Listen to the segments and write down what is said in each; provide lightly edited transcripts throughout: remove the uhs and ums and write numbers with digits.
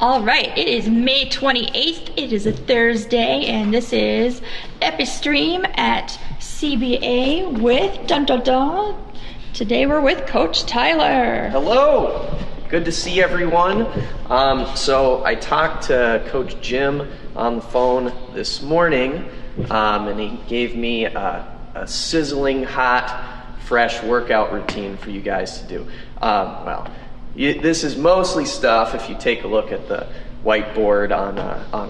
All right, it is May 28th. It is a Thursday, and this is Epee Stream at CBA with dun dun dun. Today we're with Coach Tyler. Hello, good to see everyone. So I talked to Coach Jim on the phone this morning, and he gave me a sizzling hot, fresh workout routine for you guys to do. This is mostly stuff, if you take a look at the whiteboard on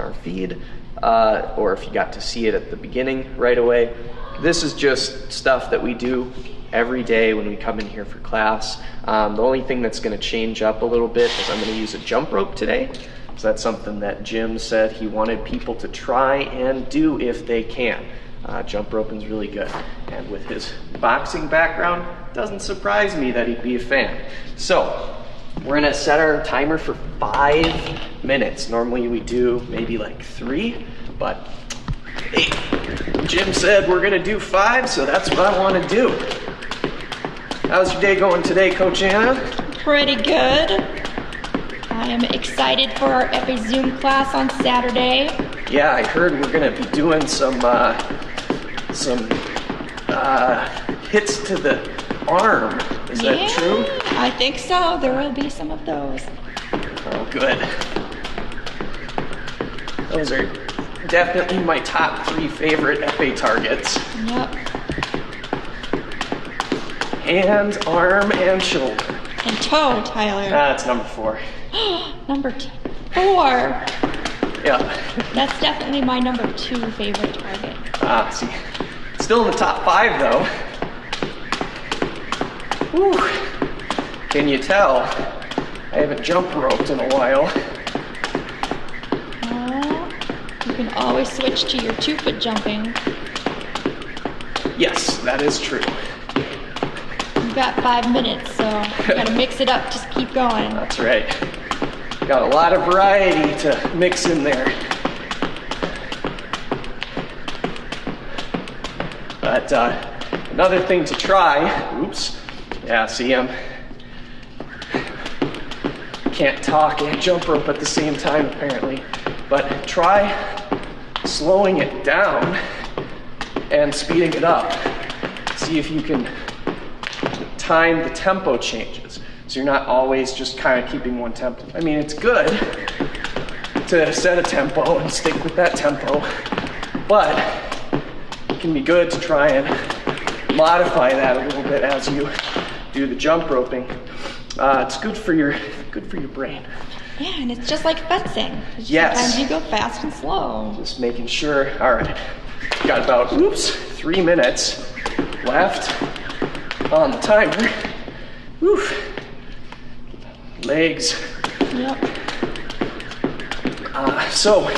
our feed, or if you got to see it at the beginning right away. This is just stuff that we do every day when we come in here for class. The only thing that's going to change up a little bit is I'm going to use a jump rope today. So that's something that Jim said he wanted people to try and do if they can. Jump roping is really good. And with his boxing background, doesn't surprise me that he'd be a fan. So we're gonna set our timer for 5 minutes. Normally we do maybe like 3, but hey, Jim said we're gonna do 5, so that's what I wanna do. How's your day going today, Coach Anna? Pretty good. I am excited for our Epee Zoom class on Saturday. Yeah, I heard we're gonna be doing some hits to the arm. Is that true? I think so. There will be some of those. Oh, good. Those are definitely my top 3 favorite Epee targets. Yep. Hand, arm, and shoulder. And toe, Tyler. That's number 4. Number 4. Yeah. That's definitely my number 2 favorite target. See. Still in the top 5, though. Whew. Can you tell? I haven't jump roped in a while. You can always switch to your 2-foot jumping. Yes, that is true. You've got 5 minutes, so you gotta mix it up. Just keep going. That's right. Got a lot of variety to mix in there. But another thing to try, oops, yeah, see, can't talk and jump rope at the same time apparently, but try slowing it down and speeding it up. See if you can time the tempo changes, so you're not always just kind of keeping one tempo. I mean, it's good to set a tempo and stick with that tempo, but it can be good to try and modify that a little bit as you do the jump roping. It's good for your brain. Yeah, and it's just like fencing. Yes. Sometimes you go fast and slow. Just making sure. All right, got about 3 minutes left on the timer. Oof. Legs. Yep. So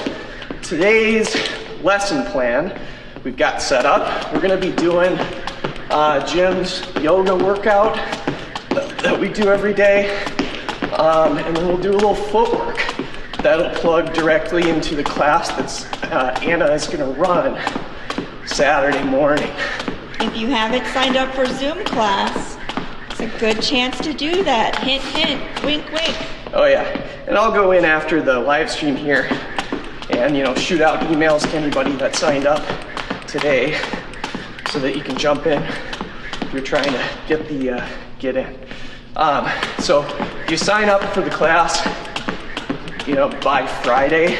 today's lesson plan we've got set up. We're going to be doing Jim's yoga workout that we do every day, and then we'll do a little footwork that'll plug directly into the class that's Anna is going to run Saturday morning. If you haven't signed up for Zoom class, it's a good chance to do that. Hint, hint, wink, wink. Oh yeah, and I'll go in after the live stream here and shoot out emails to anybody that signed up today so that you can jump in if you're trying to get in. So if you sign up for the class, by Friday,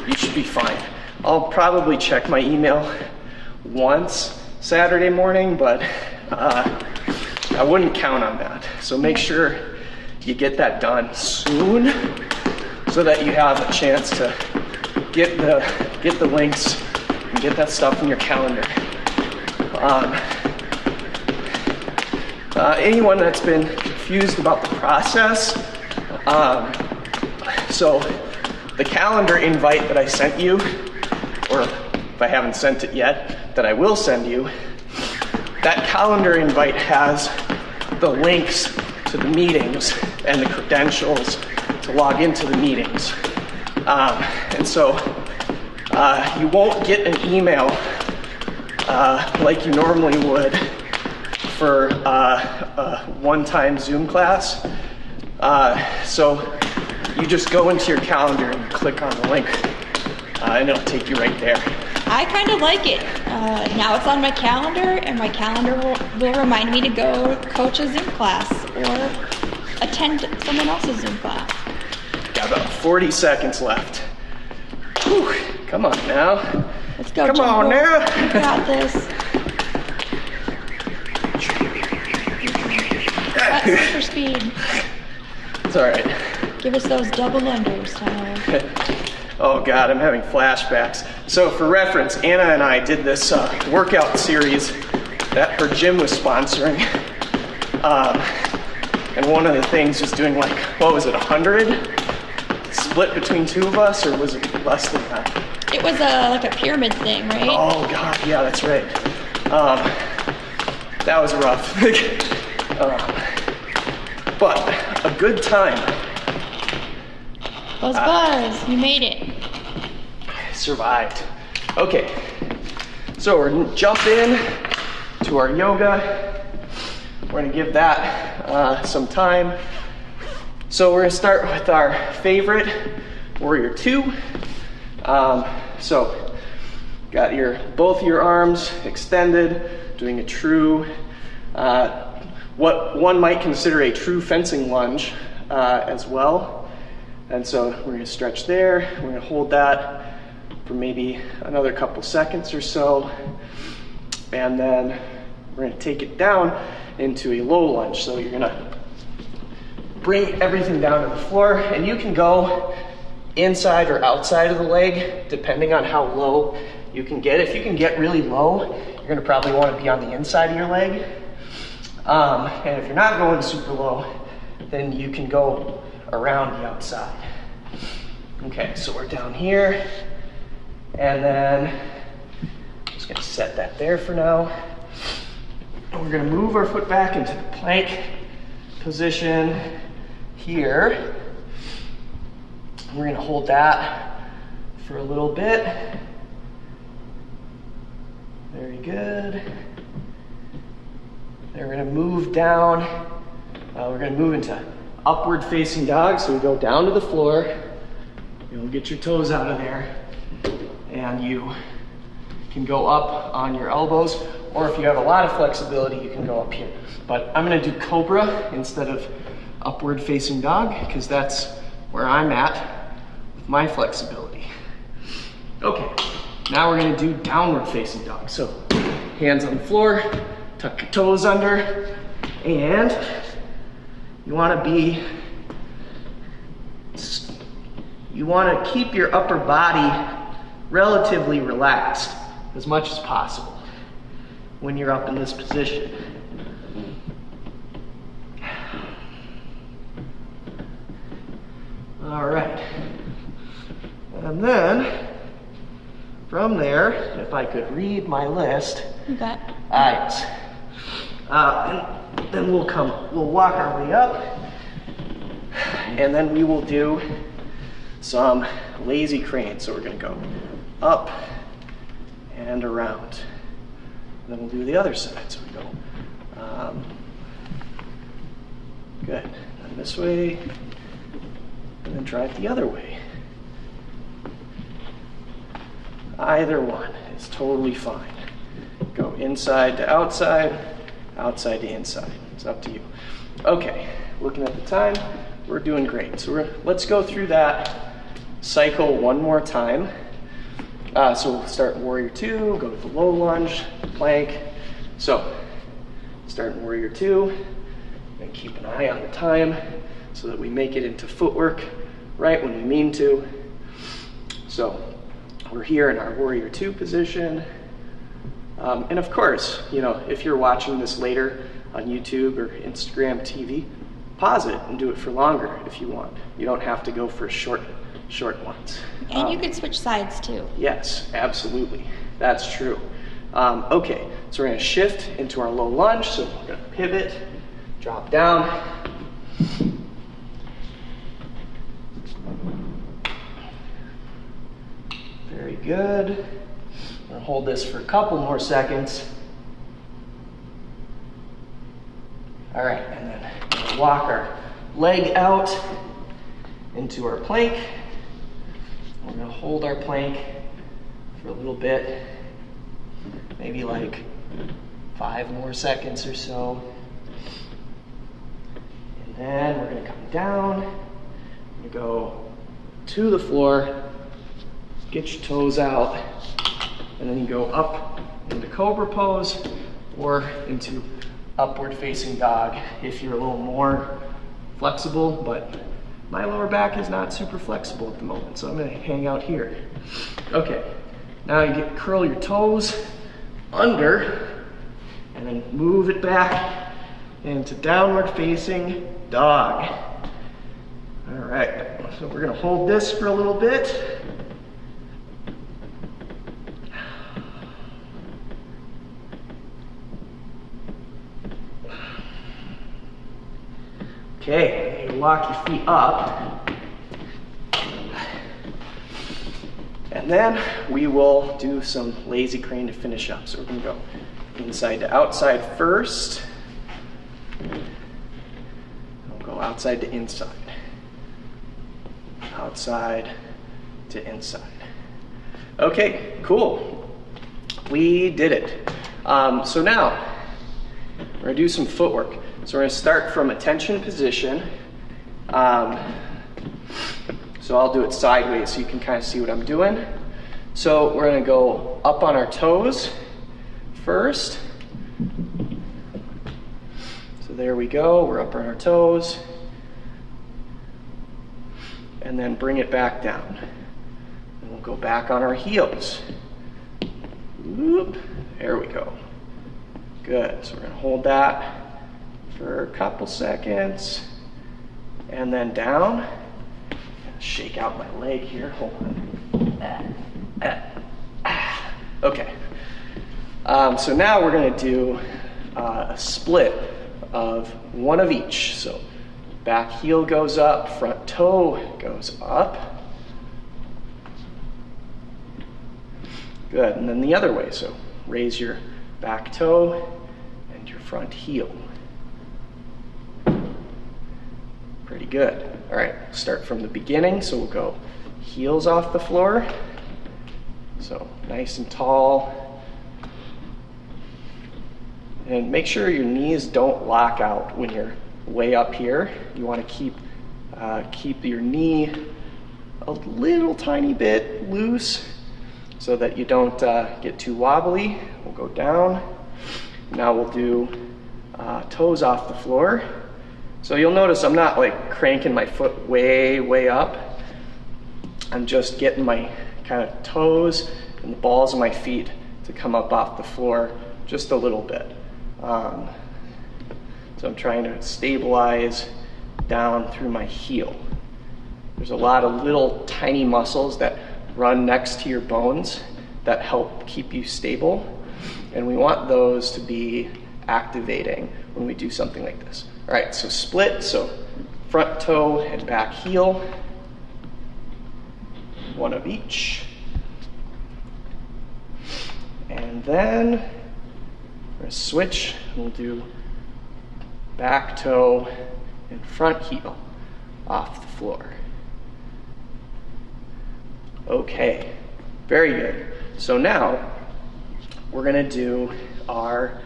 you should be fine. I'll probably check my email once Saturday morning, but I wouldn't count on that. So make sure you get that done soon so that you have a chance to get the links and get that stuff in your calendar. Anyone that's been confused about the process, so the calendar invite that I sent you, or if I haven't sent it yet, that I will send you, that calendar invite has the links to the meetings and the credentials to log into the meetings. And so you won't get an email like you normally would for a one-time Zoom class. So you just go into your calendar and click on the link, and it'll take you right there. I kind of like it. Now it's on my calendar, and my calendar will remind me to go coach a Zoom class or attend someone else's Zoom class. Got about 40 seconds left. Whew. Come on now. Let's go, Come on now. You got this. That's super speed. It's all right. Give us those double unders, Tyler. Oh God, I'm having flashbacks. So for reference, Anna and I did this workout series that her gym was sponsoring. And one of the things was doing like, what was it, 100? Split between two of us, or was it less than that? It was like a pyramid thing, right? Oh God, yeah, that's right. That was rough. But a good time. Buzz, you made it. Survived. Okay, so we're gonna jump in to our yoga. We're gonna give that some time. So we're gonna start with our favorite, Warrior 2. So got both your arms extended, doing a true, what one might consider a true fencing lunge as well. And so we're gonna stretch there. We're gonna hold that for maybe another couple seconds or so. And then we're gonna take it down into a low lunge. So you're gonna bring everything down to the floor, and you can go inside or outside of the leg, depending on how low you can get. If you can get really low, you're gonna probably wanna be on the inside of your leg. And if you're not going super low, then you can go around the outside. Okay, so we're down here, and then I'm just gonna set that there for now. And we're gonna move our foot back into the plank position here. We're gonna hold that for a little bit. Very good. Then we're gonna move down. We're gonna move into upward facing dog. So we go down to the floor. You'll get your toes out of there. And you can go up on your elbows, or if you have a lot of flexibility, you can go up here. But I'm gonna do Cobra instead of upward facing dog, because that's where I'm at with my flexibility. Okay, now we're gonna do downward facing dog. So hands on the floor, tuck your toes under, and you wanna keep your upper body relatively relaxed as much as possible when you're up in this position. All right. And then from there, if I could read my list. You bet. Eyes. And then we'll walk our way up, and then we will do some lazy crane. So we're gonna go up and around. And then we'll do the other side. So we go, good. And this way, and then try it the other way. Either one is totally fine. Go inside to outside, outside to inside. It's up to you. Okay, looking at the time, we're doing great. So let's go through that cycle one more time. So we'll start in Warrior 2, go to the low lunge, plank. So start in Warrior 2, and keep an eye on the time so that we make it into footwork right when we mean to. So we're here in our Warrior 2 position. And of course, if you're watching this later on YouTube or Instagram TV, pause it and do it for longer if you want. You don't have to go for short ones. And you could switch sides too. Yes, absolutely. That's true. Okay, so we're gonna shift into our low lunge. So we're gonna pivot, drop down. Very good. I'm gonna hold this for a couple more seconds. All right, and then walk our leg out into our plank. We're gonna hold our plank for a little bit, maybe like 5 more seconds or so. And then we're gonna come down, you go to the floor, get your toes out, and then you go up into cobra pose or into upward facing dog if you're a little more flexible, but my lower back is not super flexible at the moment, so I'm gonna hang out here. Okay, now you curl your toes under and then move it back into downward facing dog. All right, so we're gonna hold this for a little bit. Okay, you walk your feet up. And then we will do some lazy crane to finish up. So we're gonna go inside to outside first. We'll go outside to inside. Outside to inside. Okay, cool. We did it. So now, we're gonna do some footwork. So we're gonna start from attention position. So I'll do it sideways so you can kind of see what I'm doing. So we're gonna go up on our toes first. So there we go, we're up on our toes. And then bring it back down. And we'll go back on our heels. Whoop, there we go. Good, so we're gonna hold that for a couple seconds, and then down. Shake out my leg here, hold on. Okay, so now we're gonna do a split of one of each. So back heel goes up, front toe goes up. Good, and then the other way, so raise your back toe and your front heel. Pretty good. All right, start from the beginning. So we'll go heels off the floor. So nice and tall. And make sure your knees don't lock out when you're way up here. You want to keep your knee a little tiny bit loose so that you don't get too wobbly. We'll go down. Now we'll do toes off the floor. So you'll notice I'm not like cranking my foot way up. I'm just getting my kind of toes and the balls of my feet to come up off the floor just a little bit. So I'm trying to stabilize down through my heel. There's a lot of little tiny muscles that run next to your bones that help keep you stable. And we want those to be activating when we do something like this. All right, so split, so front toe and back heel, one of each. And then we're gonna switch, we'll do back toe and front heel off the floor. Okay, very good. So now we're gonna do our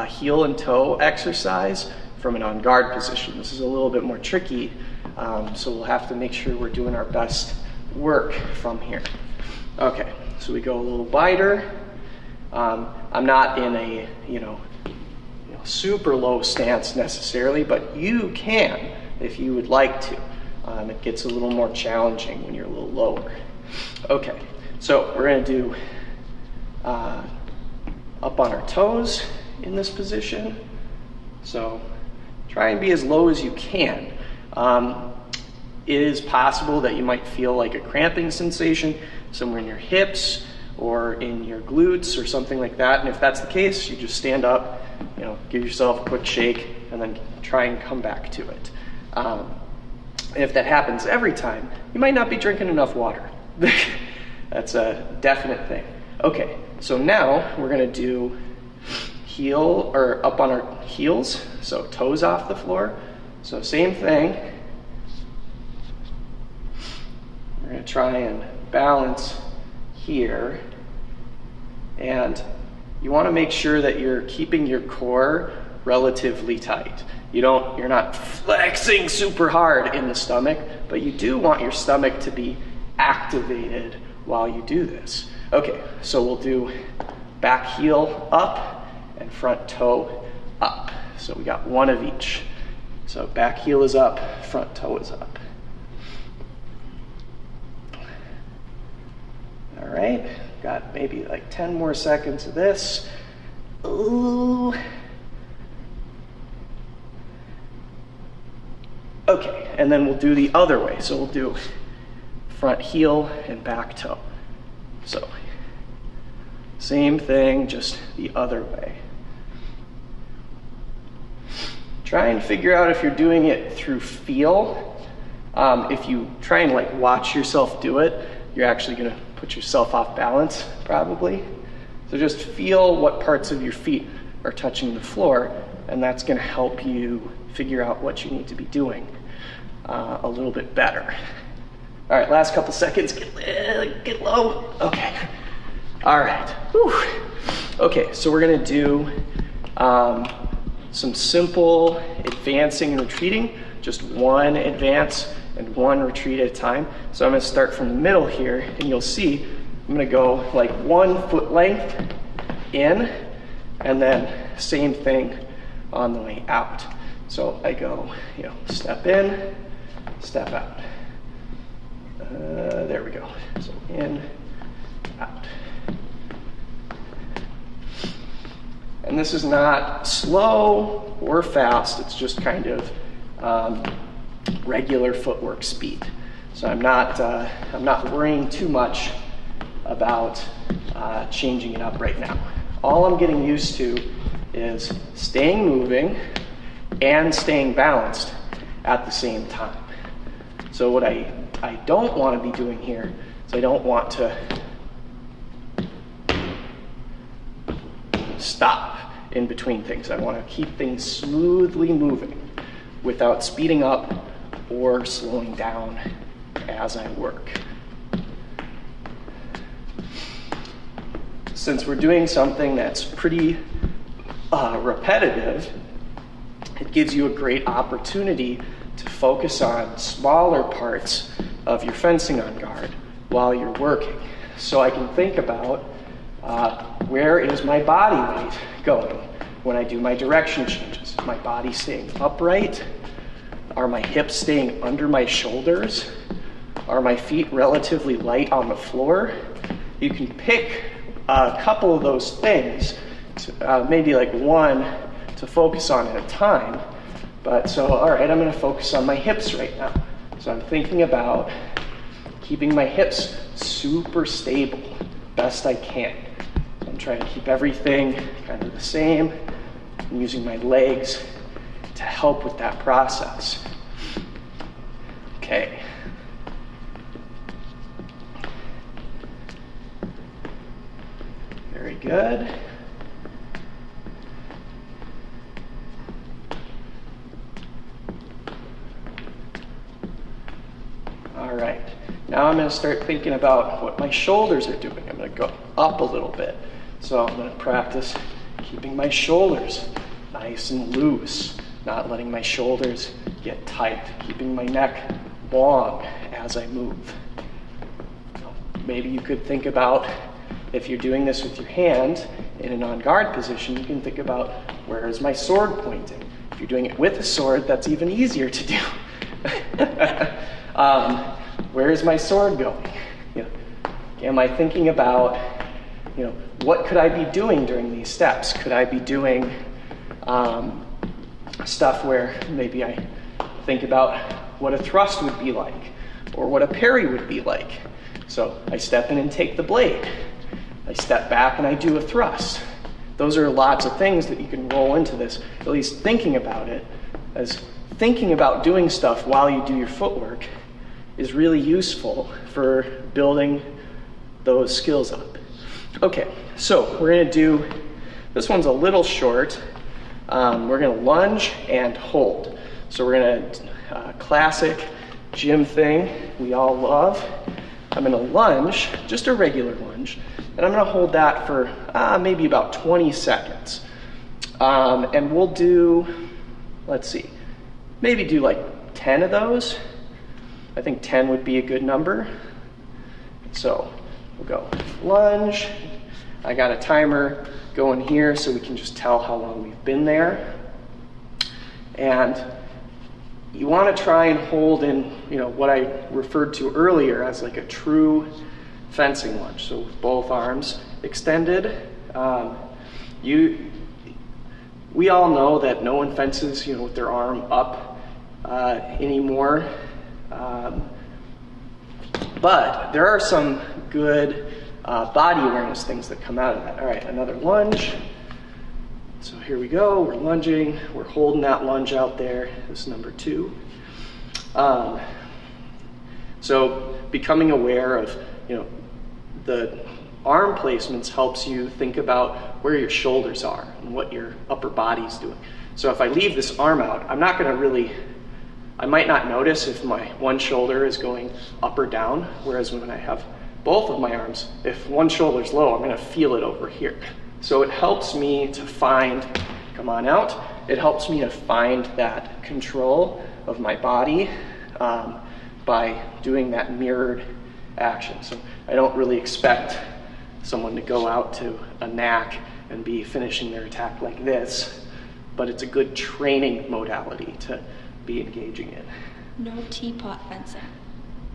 heel and toe exercise from an on guard position. This is a little bit more tricky, so we'll have to make sure we're doing our best work from here. Okay, so we go a little wider. I'm not in a super low stance necessarily, but you can if you would like to. It gets a little more challenging when you're a little lower. Okay, so we're going to do up on our toes in this position. So try and be as low as you can. It is possible that you might feel like a cramping sensation somewhere in your hips or in your glutes or something like that. And if that's the case, you just stand up, give yourself a quick shake and then try and come back to it. And if that happens every time, you might not be drinking enough water. That's a definite thing. Okay, so now we're gonna do heel or up on our heels, so toes off the floor. So same thing. going to try and balance here. And you want to make sure that you're keeping your core relatively tight. You're not flexing super hard in the stomach, but you do want your stomach to be activated while you do this. Okay, so we'll do back heel up and front toe up. So we got one of each. So back heel is up, front toe is up. All right, got maybe like 10 more seconds of this. Ooh. Okay, and then we'll do the other way. So we'll do front heel and back toe. So same thing, just the other way. Try and figure out if you're doing it through feel. If you try and like watch yourself do it, you're actually gonna put yourself off balance, probably. So just feel what parts of your feet are touching the floor, and that's gonna help you figure out what you need to be doing a little bit better. All right, last couple seconds, get low. Okay, all right. Whew. Okay, so we're gonna do some simple advancing and retreating, just one advance and one retreat at a time. So I'm gonna start from the middle here, and you'll see I'm gonna go like 1 foot length in, and then same thing on the way out. So I go, step in, step out. There we go. So in, out. And this is not slow or fast, it's just kind of regular footwork speed. So I'm not worrying too much about changing it up right now. All I'm getting used to is staying moving and staying balanced at the same time. So what I don't want to be doing here is I don't want to stop in between things. I want to keep things smoothly moving without speeding up or slowing down as I work. Since we're doing something that's pretty repetitive, it gives you a great opportunity to focus on smaller parts of your fencing on guard while you're working. So I can think about where is my body weight going when I do my direction changes? Is my body staying upright? Are my hips staying under my shoulders? Are my feet relatively light on the floor? You can pick a couple of those things, maybe like one to focus on at a time. But so, all right, I'm going to focus on my hips right now. So I'm thinking about keeping my hips super stable, best I can. So I'm trying to keep everything kind of the same. I'm using my legs to help with that process. Okay. Very good. All right, now I'm going to start thinking about what my shoulders are doing. I'm going to go up a little bit. So I'm going to practice keeping my shoulders nice and loose, not letting my shoulders get tight, keeping my neck long as I move. Maybe you could think about, if you're doing this with your hand in an on-guard position, you can think about, where is my sword pointing? If you're doing it with a sword, that's even easier to do. Where is my sword going? Am I thinking about, what could I be doing during these steps? Could I be doing stuff where maybe I think about what a thrust would be like, or what a parry would be like? So I step in and take the blade. I step back and I do a thrust. Those are lots of things that you can roll into this, at least thinking about it, as thinking about doing stuff while you do your footwork is really useful for building those skills up. Okay, so we're going to do, this one's a little short. We're going to lunge and hold. So we're going to, classic gym thing we all love. I'm gonna lunge, just a regular lunge, and I'm gonna hold that for maybe about 20 seconds. And we'll do, let's see, maybe do like 10 of those. I think 10 would be a good number. So we'll go lunge. I got a timer going here so we can just tell how long we've been there. And you want to try and hold in, what I referred to earlier as like a true fencing lunge. So with both arms extended. We all know that no one fences, with their arm up anymore. But there are some good body awareness things that come out of that. All right, another lunge. So here we go, we're lunging, we're holding that lunge out there. This is number 2. So becoming aware of, the arm placements helps you think about where your shoulders are and what your upper body's doing. So if I leave this arm out, I'm not gonna I might not notice if my one shoulder is going up or down, whereas when I have both of my arms, if one shoulder's low, I'm gonna feel it over here. So it helps me to find, come on out, it helps me to find that control of my body by doing that mirrored action. So I don't really expect someone to go out to a knack and be finishing their attack like this, but it's a good training modality to be engaging in. No teapot fencing.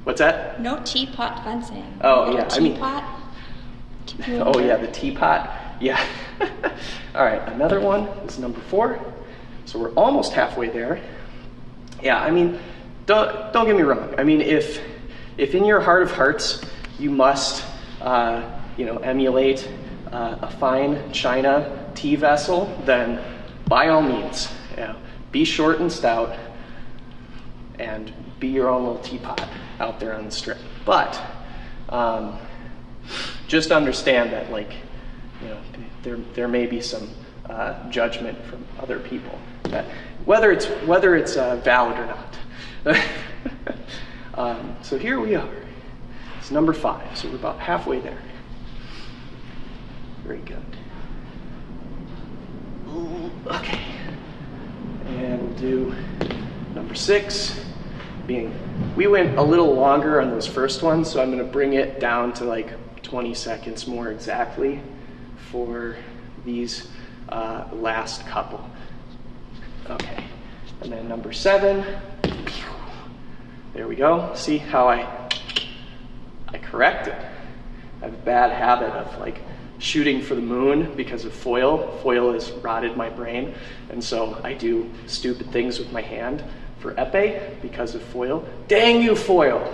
What's that? No teapot fencing. Oh, yeah. Teapot. Oh, yeah, the teapot. Yeah. All right, another one is number 4. So we're almost halfway there. Yeah, don't get me wrong. If in your heart of hearts you must, emulate a fine china tea vessel, then by all means, be short and stout and be your own little teapot out there on the strip. But just understand that, there may be some judgment from other people that whether it's valid or not. So here we are. It's number 5. So we're about halfway there. Very good. Okay. And we'll do number 6. We went a little longer on those first ones, so I'm going to bring it down to like 20 seconds more exactly for these last couple. Okay, and then number 7. There we go. See how I corrected. I have a bad habit of shooting for the moon because of foil. Foil has rotted my brain, and so I do stupid things with my hand for epee because of foil. Dang you, foil!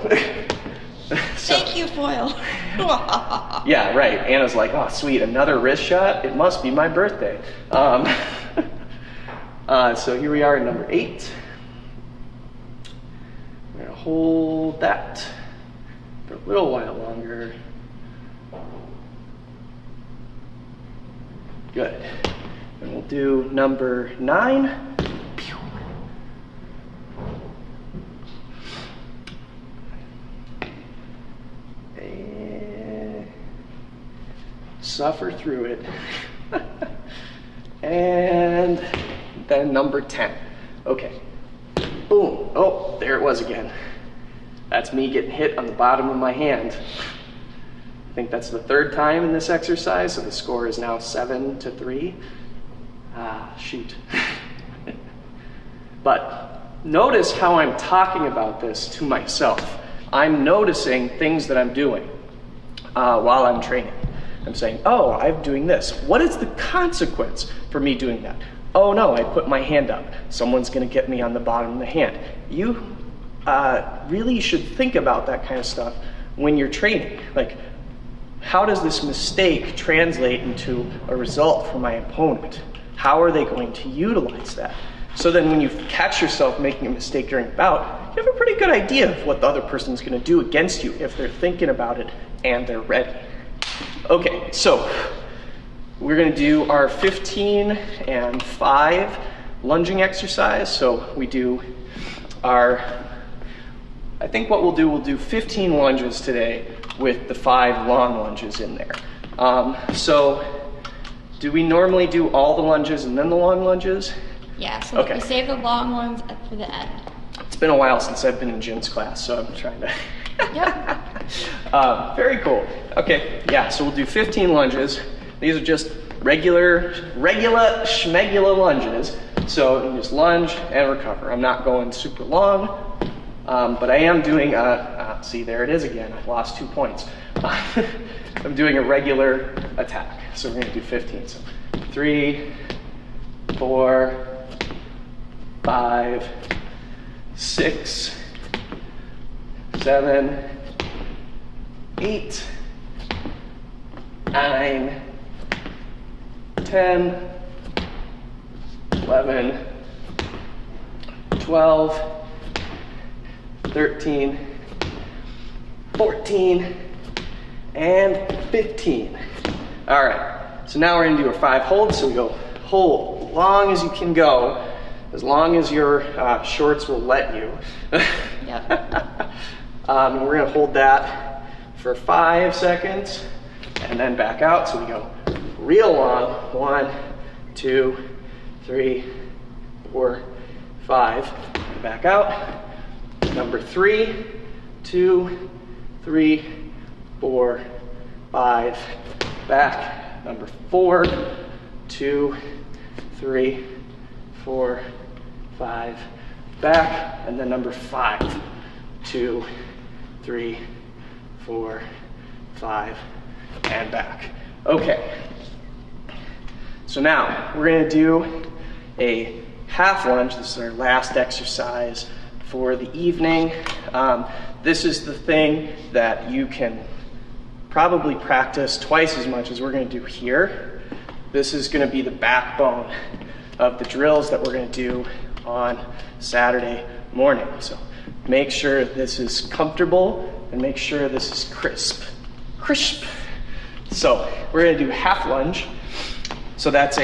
Thank you, foil. Yeah, right. Anna's like, oh, sweet, another wrist shot? It must be my birthday. So here we are at number 8. We're going to hold that for a little while longer. Good. And we'll do number 9. Suffer through it. And then number 10. Okay. Boom. Oh, there it was again. That's me getting hit on the bottom of my hand. I think that's the 3rd time in this exercise, so the score is now 7-3. Shoot. But notice how I'm talking about this to myself. I'm noticing things that I'm doing while I'm training. I'm saying, oh, I'm doing this. What is the consequence for me doing that? Oh no, I put my hand up. Someone's gonna get me on the bottom of the hand. You really should think about that kind of stuff when you're training. How does this mistake translate into a result for my opponent? How are they going to utilize that? So then when you catch yourself making a mistake during a bout, you have a pretty good idea of what the other person's gonna do against you if they're thinking about it and they're ready. Okay, so we're going to do our 15 and 5 lunging exercise. So we do our I think what we'll do 15 lunges today with the 5 long lunges in there. So do we normally do all the lunges and then the long lunges? Yeah, so Okay. we save the long ones for the end. It's been a while since I've been in Jim's class, so I'm trying to. Yep. Very cool. Okay, yeah, so we'll do 15 lunges. These are just regular schmegula lunges. So you can just lunge and recover. I'm not going super long, but I am doing see, there it is again. I lost 2 points. I'm doing a regular attack. So we're gonna do 15. So 3, 4, 5, 6, 7, 8, 9, 10, 11, 12, 13, 14, and 15. All right, so now we're gonna do a 5 hold. So we go hold long as you can go, as long as your shorts will let you. Yep. We're gonna hold that for 5 seconds and then back out. So we go real long. 1, 2, 3, 4, 5. Back out. Number 3, 2, 3, 4, 5. Back. Number 4, 2, 3, 4, 5. Back. And then number 5, 2, 3, 4, 5, and back. Okay. So now we're going to do a half lunge. This is our last exercise for the evening. This is the thing that you can probably practice twice as much as we're going to do here. This is going to be the backbone of the drills that we're going to do on Saturday morning. So make sure this is comfortable and make sure this is crisp. So we're going to do half lunge. So that's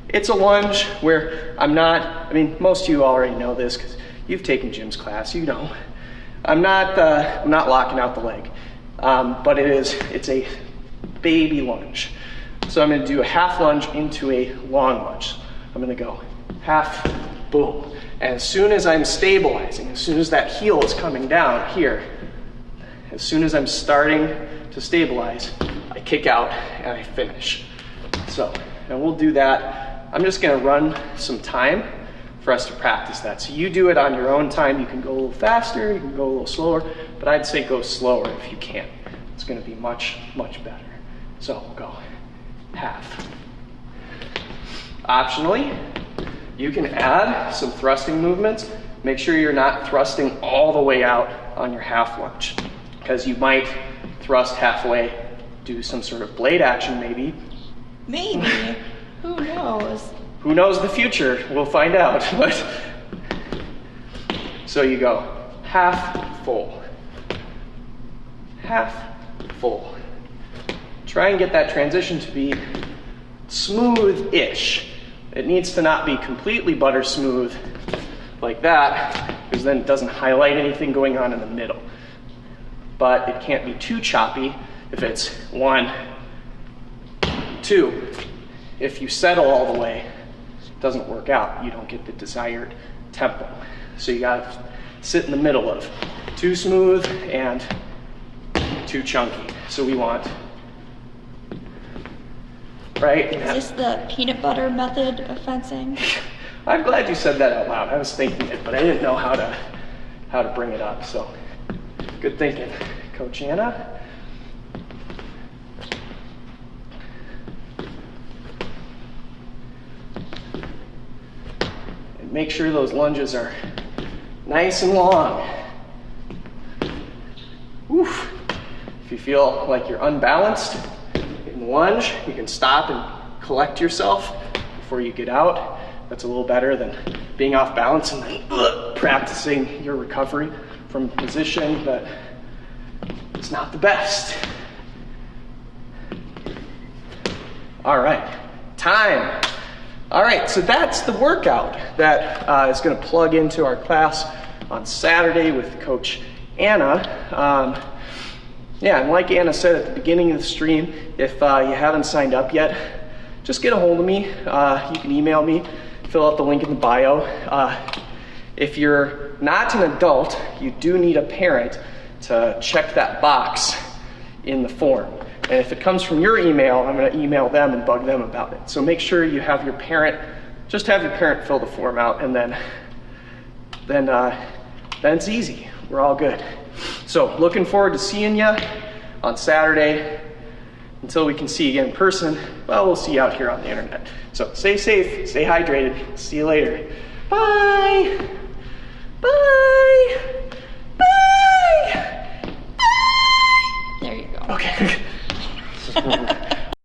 it's a lunge where most of you already know this because you've taken Jim's class, you know. I'm not locking out the leg, but it's a baby lunge. So I'm gonna do a half lunge into a long lunge. I'm gonna go half, boom. And as soon as I'm stabilizing, as soon as that heel is coming down here, as soon as I'm starting to stabilize, I kick out and I finish. So, and we'll do that. I'm just gonna run some time for us to practice that. So you do it on your own time. You can go a little faster, you can go a little slower, but I'd say go slower if you can. It's gonna be much, much better. So we'll go half. Optionally, you can add some thrusting movements. Make sure you're not thrusting all the way out on your half lunge, because you might thrust halfway, do some sort of blade action maybe. Maybe. Who knows? Who knows the future? We'll find out. But so you go half full, half full. Try and get that transition to be smooth-ish. It needs to not be completely butter smooth like that, because then it doesn't highlight anything going on in the middle. But it can't be too choppy if it's 1, 2. If you settle all the way, it doesn't work out. You don't get the desired tempo. So you gotta sit in the middle of too smooth and too chunky. So we want, right? Is this the peanut butter method of fencing? I'm glad you said that out loud. I was thinking it, but I didn't know how to bring it up. So good thinking, Coach Anna. And make sure those lunges are nice and long. Oof. If you feel like you're unbalanced in the lunge, you can stop and collect yourself before you get out. That's a little better than being off balance and then practicing your recovery from a position that is not the best. All right, time. All right, so that's the workout that is going to plug into our class on Saturday with Coach Anna. Yeah, and like Anna said at the beginning of the stream, if you haven't signed up yet, just get a hold of me. You can email me, fill out the link in the bio. If you're not an adult, you do need a parent to check that box in the form. And if it comes from your email, I'm going to email them and bug them about it. So make sure you have your parent, just have your parent fill the form out, and then it's easy. We're all good. So looking forward to seeing you on Saturday. Until we can see you again in person, well, we'll see you out here on the internet. So stay safe, stay hydrated. See you later. Bye. Bye. Bye. Bye. There you go. Okay.